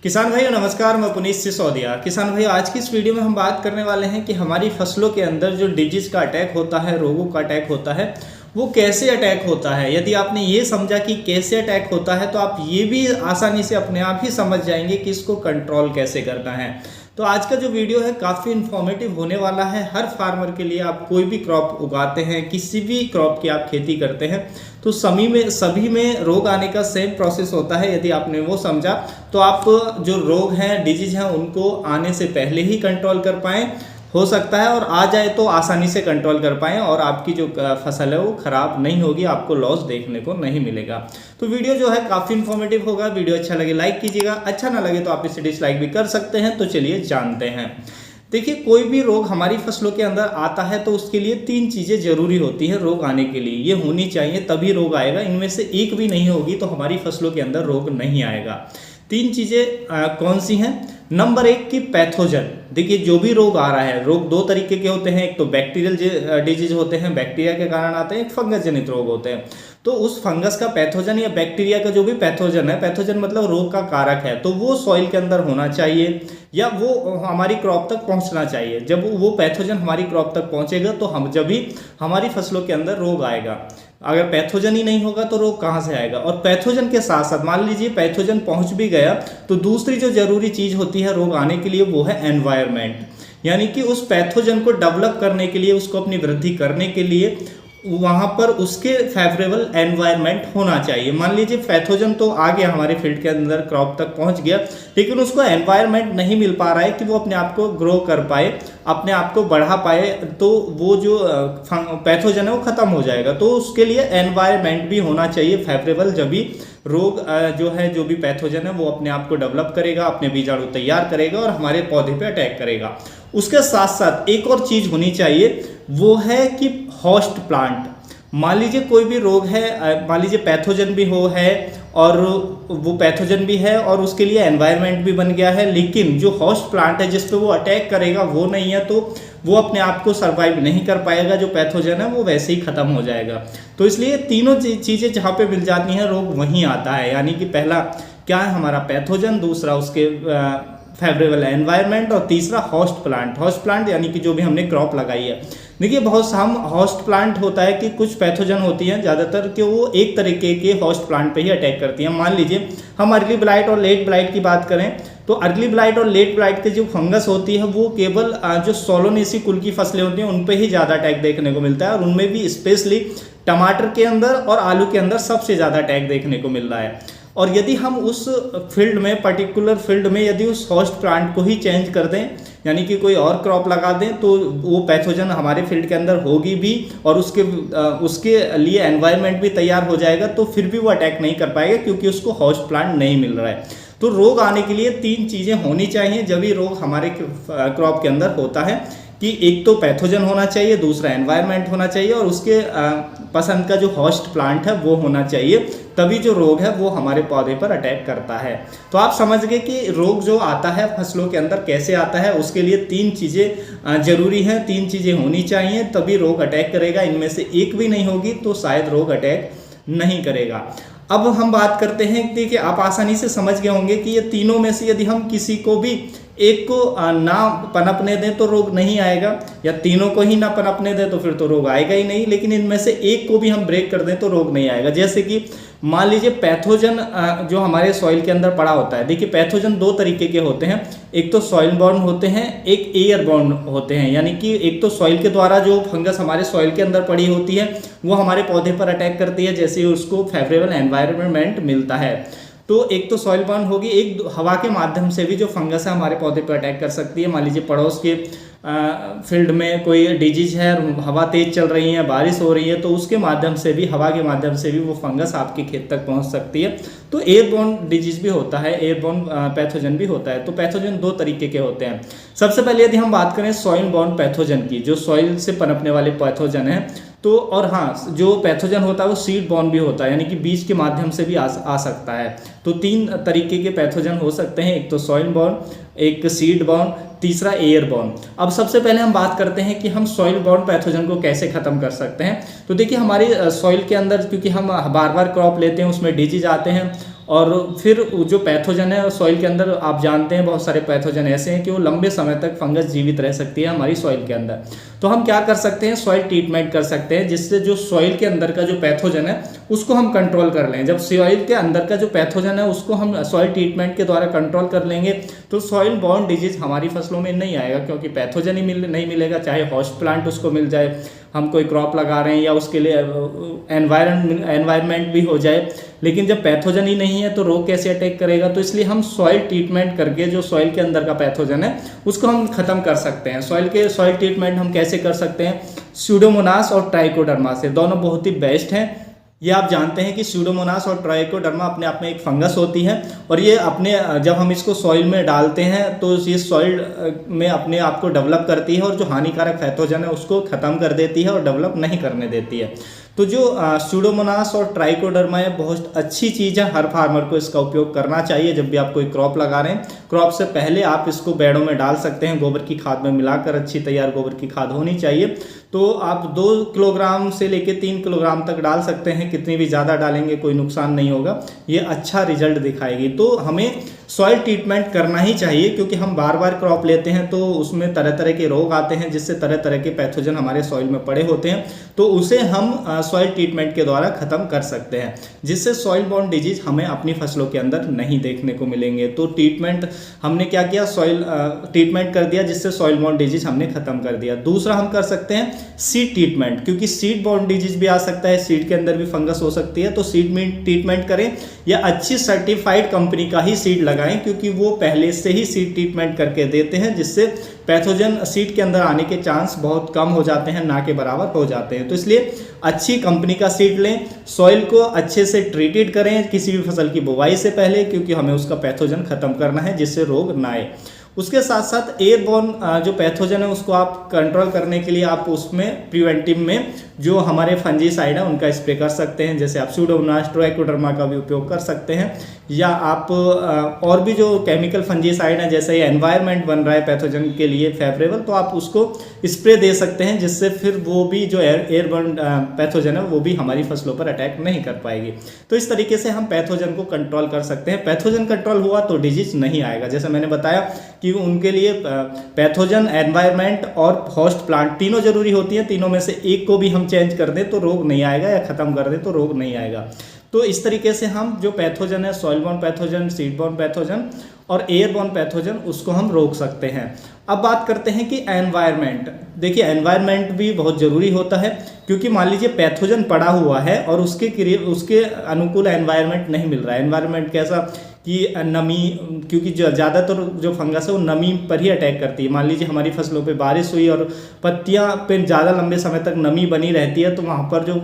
किसान भाइयों नमस्कार, मैं पुनीत सिसोदिया। किसान भाइयों, आज की इस वीडियो में हम बात करने वाले हैं कि हमारी फसलों के अंदर जो डिजीज का अटैक होता है, रोगों का अटैक होता है, वो कैसे अटैक होता है। यदि आपने ये समझा कि कैसे अटैक होता है तो आप ये भी आसानी से अपने आप ही समझ जाएंगे कि इसको कंट्रोल कैसे करना है। तो आज का जो वीडियो है काफ़ी इन्फॉर्मेटिव होने वाला है हर फार्मर के लिए। आप कोई भी क्रॉप उगाते हैं, किसी भी क्रॉप की आप खेती करते हैं, तो सभी में रोग आने का सेम प्रोसेस होता है। यदि आपने वो समझा तो आप जो रोग हैं, डिजीज हैं, उनको आने से पहले ही कंट्रोल कर पाएँ, हो सकता है, और आ जाए तो आसानी से कंट्रोल कर पाएँ और आपकी जो फसल है वो ख़राब नहीं होगी, आपको लॉस देखने को नहीं मिलेगा। तो वीडियो जो है काफ़ी इन्फॉर्मेटिव होगा। वीडियो अच्छा लगे लाइक कीजिएगा, अच्छा ना लगे तो आप इसे डिसलाइक भी कर सकते हैं। तो चलिए जानते हैं। देखिए, कोई भी रोग हमारी फसलों के अंदर आता है तो उसके लिए 3 चीज़ें जरूरी होती हैं रोग आने के लिए। ये होनी चाहिए तभी रोग आएगा। इनमें से एक भी नहीं होगी तो हमारी फसलों के अंदर रोग नहीं आएगा। 3 चीज़ें कौन सी हैं? नंबर 1 की पैथोजन। देखिए, जो भी रोग आ रहा है, रोग 2 तरीके के होते हैं। एक तो बैक्टीरियल डिजीज होते हैं, बैक्टीरिया के कारण आते हैं। एक फंगस जनित रोग होते हैं। तो उस फंगस का पैथोजन या बैक्टीरिया का जो भी पैथोजन है, पैथोजन मतलब रोग का कारक है, तो वो सॉइल के अंदर होना चाहिए या वो हमारी क्रॉप तक पहुंचना चाहिए। जब वो पैथोजन हमारी क्रॉप तक पहुंचेगा तो हम जब भी हमारी फसलों के अंदर रोग आएगा। अगर पैथोजन ही नहीं होगा तो रोग कहाँ से आएगा? और पैथोजन के साथ साथ मान लीजिए पैथोजन पहुंच भी गया तो दूसरी जो जरूरी चीज होती है रोग आने के लिए वो है एनवायरनमेंट। यानी कि उस पैथोजन को डेवलप करने के लिए, उसको अपनी वृद्धि करने के लिए वहां पर उसके फेवरेबल एनवायरनमेंट होना चाहिए। मान लीजिए पैथोजन तो आ गया हमारे फील्ड के अंदर, क्रॉप तक पहुंच गया, लेकिन उसको एनवायरनमेंट नहीं मिल पा रहा है कि वो अपने आप को ग्रो कर पाए, अपने आप को बढ़ा पाए, तो वो जो पैथोजन है वो खत्म हो जाएगा। तो उसके लिए एनवायरनमेंट भी होना चाहिए फेवरेबल, जब भी रोग जो है, जो भी पैथोजन है वो अपने आप को डेवलप करेगा, अपने बीजाणु तैयार करेगा और हमारे पौधे पे अटैक करेगा। उसके साथ साथ एक और चीज होनी चाहिए, वो है कि होस्ट प्लांट। मान लीजिए कोई भी रोग है, मान लीजिए पैथोजन भी है और वो पैथोजन भी है और उसके लिए एनवायरनमेंट भी बन गया है, लेकिन जो होस्ट प्लांट है जिस पे वो अटैक करेगा वो नहीं है, तो वो अपने आप को सर्वाइव नहीं कर पाएगा। जो पैथोजन है वो वैसे ही खत्म हो जाएगा। तो इसलिए तीनों चीजें जहाँ पे मिल जाती हैं रोग वहीं आता है। यानी कि पहला क्या है हमारा पैथोजन, दूसरा उसके फेवरेबल एनवायरनमेंट और तीसरा होस्ट प्लांट। होस्ट प्लांट यानी कि जो भी हमने क्रॉप लगाई है। देखिए, बहुत हम होस्ट प्लांट होता है कि कुछ पैथोजन होती हैं ज़्यादातर कि वो एक तरीके के होस्ट प्लांट पे ही अटैक करती हैं। मान लीजिए हम अर्ली ब्लाइट और लेट ब्लाइट की बात करें तो अर्ली ब्लाइट और लेट ब्लाइट की जो फंगस होती है वो केवल जो सोलोनेसी कुल की फसलें होती हैं उन पे ही ज़्यादा अटैक देखने को मिलता है, और उनमें भी स्पेशली टमाटर के अंदर और आलू के अंदर सबसे ज़्यादा अटैक देखने को मिल रहा है। और यदि हम उस फील्ड में, पर्टिकुलर फील्ड में यदि उस होस्ट प्लांट को ही चेंज कर दें, यानी कि कोई और क्रॉप लगा दें, तो वो पैथोजन हमारे फील्ड के अंदर होगी भी और उसके लिए एनवायरनमेंट भी तैयार हो जाएगा, तो फिर भी वो अटैक नहीं कर पाएगा क्योंकि उसको होस्ट प्लांट नहीं मिल रहा है। तो रोग आने के लिए 3 चीज़ें होनी चाहिए जब भी रोग हमारे क्रॉप के अंदर होता है, कि एक तो पैथोजन होना चाहिए, दूसरा एनवायरनमेंट होना चाहिए और उसके पसंद का जो होस्ट प्लांट है वो होना चाहिए। तभी जो रोग है वो हमारे पौधे पर अटैक करता है। तो आप समझ गए कि रोग जो आता है फसलों के अंदर कैसे आता है। उसके लिए 3 चीज़ें जरूरी हैं, 3 चीज़ें होनी चाहिए तभी रोग अटैक करेगा। इनमें से एक भी नहीं होगी तो शायद रोग अटैक नहीं करेगा। अब हम बात करते हैं, देखिए आप आसानी से समझ गए होंगे कि ये तीनों में से यदि हम किसी को भी एक को ना पनपने दें तो रोग नहीं आएगा, या तीनों को ही ना पनपने दें तो फिर तो रोग आएगा ही नहीं, लेकिन इनमें से एक को भी हम ब्रेक कर दें तो रोग नहीं आएगा। जैसे कि मान लीजिए पैथोजन जो हमारे सॉइल के अंदर पड़ा होता है। देखिए, पैथोजन 2 तरीके के होते हैं, एक तो सॉइल बॉर्न होते हैं, एक एयर बॉर्न होते हैं। यानी कि एक तो सॉइल के द्वारा जो फंगस हमारे सॉइल के अंदर पड़ी होती है वो हमारे पौधे पर अटैक करती है जैसे उसको फेवरेबल एनवायरनमेंट मिलता है। तो एक तो सॉइल बॉर्न होगी, एक हवा के माध्यम से भी जो फंगस है हमारे पौधे पर अटैक कर सकती है। मान लीजिए पड़ोस के फील्ड में कोई डिजीज है, हवा तेज चल रही है, बारिश हो रही है, तो उसके माध्यम से भी, हवा के माध्यम से भी वो फंगस आपके खेत तक पहुंच सकती है। तो एयरबोर्न डिजीज भी होता है, एयरबोर्न पैथोजन भी होता है। तो पैथोजन 2 तरीके के होते हैं। सबसे पहले यदि हम बात करें सॉइल बॉर्न पैथोजन की, जो सॉइल से पनपने वाले पैथोजन है, तो और हाँ, जो पैथोजन होता है वो सीड बॉर्न भी होता है, यानी कि बीज के माध्यम से भी आ सकता है। तो 3 तरीके के पैथोजन हो सकते हैं, एक तो सॉइल बॉर्न, एक सीड बॉर्न, तीसरा एयर बॉर्न। अब सबसे पहले हम बात करते हैं कि हम सॉइल बॉर्न पैथोजन को कैसे खत्म कर सकते हैं। तो देखिए, हमारी सॉइल के अंदर क्योंकि हम बार बार क्रॉप लेते हैं उसमें डिजीज आते हैं और फिर जो पैथोजन है सॉइल के अंदर, आप जानते हैं बहुत सारे पैथोजन ऐसे हैं कि वो लंबे समय तक फंगस जीवित रह सकती है हमारी सॉइल के अंदर। तो हम क्या कर सकते हैं, सॉइल ट्रीटमेंट कर सकते हैं जिससे जो सॉइल के अंदर का जो पैथोजन है उसको हम कंट्रोल कर लें। जब सॉइल के अंदर का जो पैथोजन है उसको हम सॉइल ट्रीटमेंट के द्वारा कंट्रोल कर लेंगे तो सॉइल बॉर्न डिजीज हमारी फसलों में नहीं आएगा, क्योंकि पैथोजन ही नहीं मिलेगा, चाहे होस्ट प्लांट उसको मिल जाए, हम कोई क्रॉप लगा रहे हैं या उसके लिए एनवायरनमेंट भी हो जाए, लेकिन जब पैथोजन ही नहीं है तो रोग कैसे अटैक करेगा। तो इसलिए हम सॉइल ट्रीटमेंट करके जो सॉइल के अंदर का पैथोजन है उसको हम खत्म कर सकते हैं। सॉइल ट्रीटमेंट हम कैसे कर सकते हैं, स्यूडोमोनास और ट्राइकोडर्मा से, दोनों बहुत ही बेस्ट हैं। ये आप जानते हैं कि स्यूडोमोनास और ट्राइकोडर्मा अपने आप में एक फंगस होती है और ये अपने जब हम इसको सॉइल में डालते हैं तो ये सॉइल में अपने आप को डेवलप करती है और जो हानिकारक पैथोजन है उसको ख़त्म कर देती है और डेवलप नहीं करने देती है। तो जो स्यूडोमोनास और ट्राइकोडर्मा है बहुत अच्छी चीज़ है, हर फार्मर को इसका उपयोग करना चाहिए। जब भी आप कोई क्रॉप लगा रहे हैं, क्रॉप से पहले आप इसको बेड़ों में डाल सकते हैं, गोबर की खाद में मिलाकर, अच्छी तैयार गोबर की खाद होनी चाहिए। तो आप 2 किलोग्राम से लेकर 3 किलोग्राम तक डाल सकते हैं, कितनी भी ज़्यादा डालेंगे कोई नुकसान नहीं होगा, ये अच्छा रिजल्ट दिखाएगी। तो हमें सॉइल ट्रीटमेंट करना ही चाहिए, क्योंकि हम बार बार क्रॉप लेते हैं तो उसमें तरह तरह के रोग आते हैं जिससे तरह तरह के पैथोजन हमारे सॉइल में पड़े होते हैं, तो उसे हम सॉइल ट्रीटमेंट के द्वारा खत्म कर सकते हैं, जिससे सॉइल बॉर्न डिजीज हमें अपनी फसलों के अंदर नहीं देखने को मिलेंगे। तो ट्रीटमेंट हमने क्या किया, सॉइल ट्रीटमेंट कर दिया जिससे सॉइल बॉर्न डिजीज हमने खत्म कर दिया। दूसरा हम कर सकते हैं सीड ट्रीटमेंट, क्योंकि सीड बॉर्न डिजीज भी आ सकता है, सीड के अंदर भी फंगस हो सकती है, तो सीड में ट्रीटमेंट करें या अच्छी सर्टिफाइड कंपनी का ही सीड लगाएं, क्योंकि वो पहले से ही सीड ट्रीटमेंट करके देते हैं, जिससे पैथोजन सीड के अंदर आने के चांस बहुत कम हो जाते हैं, ना के बराबर हो जाते हैं। तो इसलिए अच्छी कंपनी का सीड लें, सॉइल को अच्छे से ट्रीटेड करें किसी भी फसल की बुवाई से पहले, क्योंकि हमें उसका पैथोजन खत्म करना है जिससे रोग ना आए। उसके साथ साथ एयरबॉर्न जो पैथोजन है उसको आप कंट्रोल करने के लिए आप उसमें प्रिवेंटिव में जो हमारे फंजीसाइड है उनका स्प्रे कर सकते हैं, जैसे आप स्यूडोमोनास ट्राइकोडर्मा का भी उपयोग कर सकते हैं, या आप और भी जो केमिकल फंजीसाइड है, जैसे ये एनवायरनमेंट बन रहा है पैथोजन के लिए फेवरेबल, तो आप उसको स्प्रे दे सकते हैं, जिससे फिर वो भी जो एयरबॉर्न पैथोजन है वो भी हमारी फसलों पर अटैक नहीं कर पाएगी। तो इस तरीके से हम पैथोजन को कंट्रोल कर सकते हैं। पैथोजन कंट्रोल हुआ तो डिजीज नहीं आएगा। जैसे मैंने बताया कि उनके लिए पैथोजन, एनवायरनमेंट और होस्ट प्लांट तीनों जरूरी होती हैं, तीनों में से एक को भी हम चेंज कर दें तो रोग नहीं आएगा, या खत्म कर दें तो रोग नहीं आएगा। तो इस तरीके से हम जो पैथोजन है, soil born pathogen, seed born pathogen और एयरबॉर्न पैथोजन, उसको हम रोक सकते हैं। अब बात करते हैं कि एनवायरनमेंट। देखिए एनवायरनमेंट भी बहुत ज़रूरी होता है, क्योंकि मान लीजिए पैथोजन पड़ा हुआ है और उसके अनुकूल एनवायरनमेंट नहीं मिल रहा है। एनवायरनमेंट कैसा कि नमी, क्योंकि ज़्यादातर जो फंगस है वो नमी पर ही अटैक करती है। मान लीजिए हमारी फसलों पे बारिश हुई और पत्तियां पे ज़्यादा लंबे समय तक नमी बनी रहती है, तो वहाँ पर जो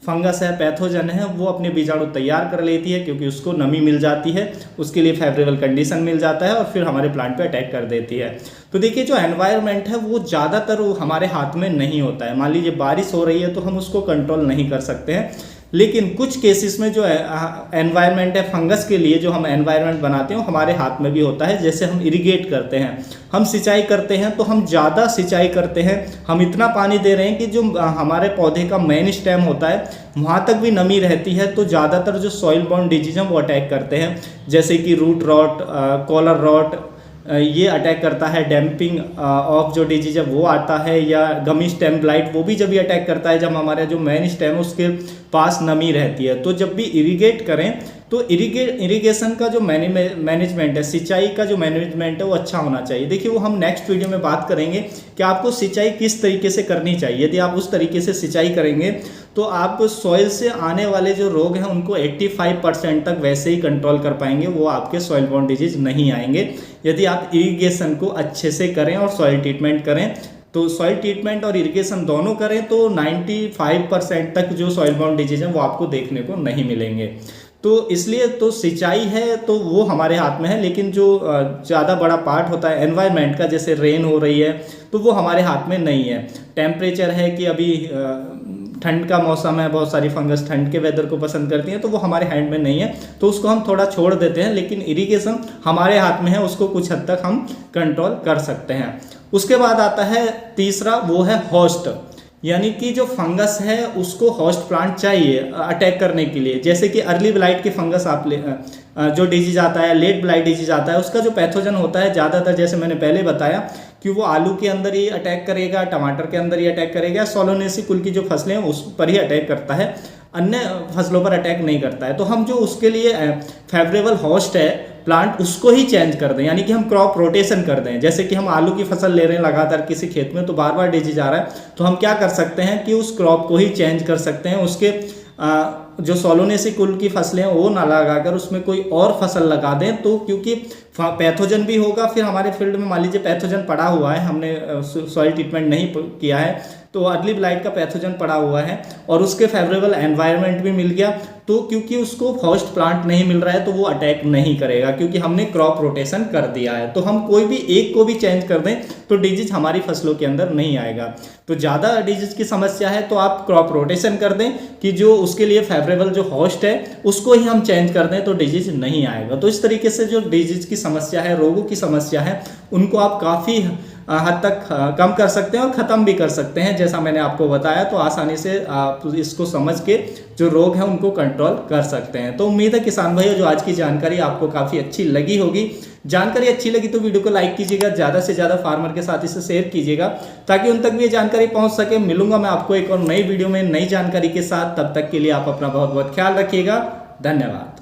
फंगस है, पैथोजन है, वो अपने बीजाणु तैयार कर लेती है, क्योंकि उसको नमी मिल जाती है, उसके लिए फेवरेबल कंडीशन मिल जाता है और फिर हमारे प्लांट पे अटैक कर देती है। तो देखिए जो एनवायरनमेंट है वो ज़्यादातर हमारे हाथ में नहीं होता है। मान लीजिए बारिश हो रही है तो हम उसको कंट्रोल नहीं कर सकते हैं, लेकिन कुछ केसेस में जो एनवायरनमेंट है फंगस के लिए जो हम एनवायरनमेंट बनाते हैं वो हमारे हाथ में भी होता है। जैसे हम इरिगेट करते हैं, हम सिंचाई करते हैं, तो हम ज़्यादा सिंचाई करते हैं, हम इतना पानी दे रहे हैं कि जो हमारे पौधे का मेन स्टेम होता है वहाँ तक भी नमी रहती है, तो ज़्यादातर जो सॉइल बॉर्न डिजीज हैं वो अटैक करते हैं, जैसे कि रूट रॉट, कॉलर रॉट, ये अटैक करता है। डैम्पिंग ऑफ जो डिजीज है वो आता है, या गमी स्टेम ब्लाइट, वो भी जब भी अटैक करता है जब हमारा जो मेन स्टेम है उसके पास नमी रहती है। तो जब भी इरिगेट करें तो इरिगेशन का जो मैनेजमेंट है, सिंचाई का जो मैनेजमेंट है वो अच्छा होना चाहिए। देखिए वो हम नेक्स्ट वीडियो में बात करेंगे कि आपको सिंचाई किस तरीके से करनी चाहिए। यदि आप उस तरीके से सिंचाई करेंगे तो आप सॉइल से आने वाले जो रोग हैं उनको 85% तक वैसे ही कंट्रोल कर पाएंगे, वो आपके सॉइल बॉर्न डिजीज नहीं आएंगे यदि आप इरिगेशन को अच्छे से करें और सॉइल ट्रीटमेंट करें। तो सॉइल ट्रीटमेंट और इरिगेशन दोनों करें तो 95% तक जो सॉइल बॉर्न डिजीज हैं वो आपको देखने को नहीं मिलेंगे। तो इसलिए तो सिंचाई है तो वो हमारे हाथ में है, लेकिन जो ज़्यादा बड़ा पार्ट होता है एनवायरनमेंट का, जैसे रेन हो रही है तो वो हमारे हाथ में नहीं है। टेम्परेचर है कि अभी ठंड का मौसम है, बहुत सारी फंगस ठंड के वेदर को पसंद करती हैं, तो वो हमारे हैंड में नहीं है, तो उसको हम थोड़ा छोड़ देते हैं। लेकिन इरिगेशन हमारे हाथ में है, उसको कुछ हद तक हम कंट्रोल कर सकते हैं। उसके बाद आता है तीसरा, वो है होस्ट। यानी कि जो फंगस है उसको होस्ट प्लांट चाहिए अटैक करने के लिए। जैसे कि अर्ली ब्लाइट की फंगस आप जो डिजीज आता है, लेट ब्लाइट डिजीज आता है, उसका जो पैथोजन होता है ज़्यादातर जैसे मैंने पहले बताया कि वो आलू के अंदर ही अटैक करेगा, टमाटर के अंदर ही अटैक करेगा, सोलोनेसी कुल की जो फसलें हैं उस पर ही अटैक करता है, अन्य फसलों पर अटैक नहीं करता है। तो हम जो उसके लिए फेवरेबल होस्ट है प्लांट उसको ही चेंज कर दें, यानी कि हम क्रॉप रोटेशन कर दें। जैसे कि हम आलू की फसल ले रहे हैं लगातार किसी खेत में, तो बार बार डिजीज आ रहा है, तो हम क्या कर सकते हैं कि उस क्रॉप को ही चेंज कर सकते हैं, उसके जो सोलोनेसी कुल की फसलें हैं वो ना लगाकर उसमें कोई और फसल लगा दें। तो क्योंकि पैथोजन भी होगा, फिर हमारे फील्ड में मान लीजिए पैथोजन पड़ा हुआ है, हमने सॉइल ट्रीटमेंट नहीं किया है तो अर्ली ब्लाइट का पैथोजन पड़ा हुआ है और उसके फेवरेबल एनवायरनमेंट भी मिल गया, तो क्योंकि उसको होस्ट प्लांट नहीं मिल रहा है तो वो अटैक नहीं करेगा क्योंकि हमने क्रॉप रोटेशन कर दिया है। तो हम कोई भी एक को भी चेंज कर दें तो डिजीज हमारी फसलों के अंदर नहीं आएगा। तो ज़्यादा डिजीज की समस्या है तो आप क्रॉप रोटेशन कर दें कि जो उसके लिए फेवरेबल जो होस्ट है उसको ही हम चेंज कर दें तो डिजीज नहीं आएगा। तो इस तरीके से जो डिजीज की समस्या है, रोगों की समस्या है, उनको आप काफ़ी हद तक कम कर सकते हैं और ख़त्म भी कर सकते हैं। जैसा मैंने आपको बताया तो आसानी से आप इसको समझ के जो रोग हैं उनको कंट्रोल कर सकते हैं। तो उम्मीद है किसान भाइयों जो आज की जानकारी आपको काफ़ी अच्छी लगी होगी। जानकारी अच्छी लगी तो वीडियो को लाइक कीजिएगा, ज़्यादा से ज़्यादा फार्मर के साथ इसे शेयर कीजिएगा ताकि उन तक भी ये जानकारी पहुंच सके। मिलूंगा मैं आपको एक और नई वीडियो में नई जानकारी के साथ, तब तक के लिए आप अपना बहुत बहुत ख्याल रखिएगा। धन्यवाद।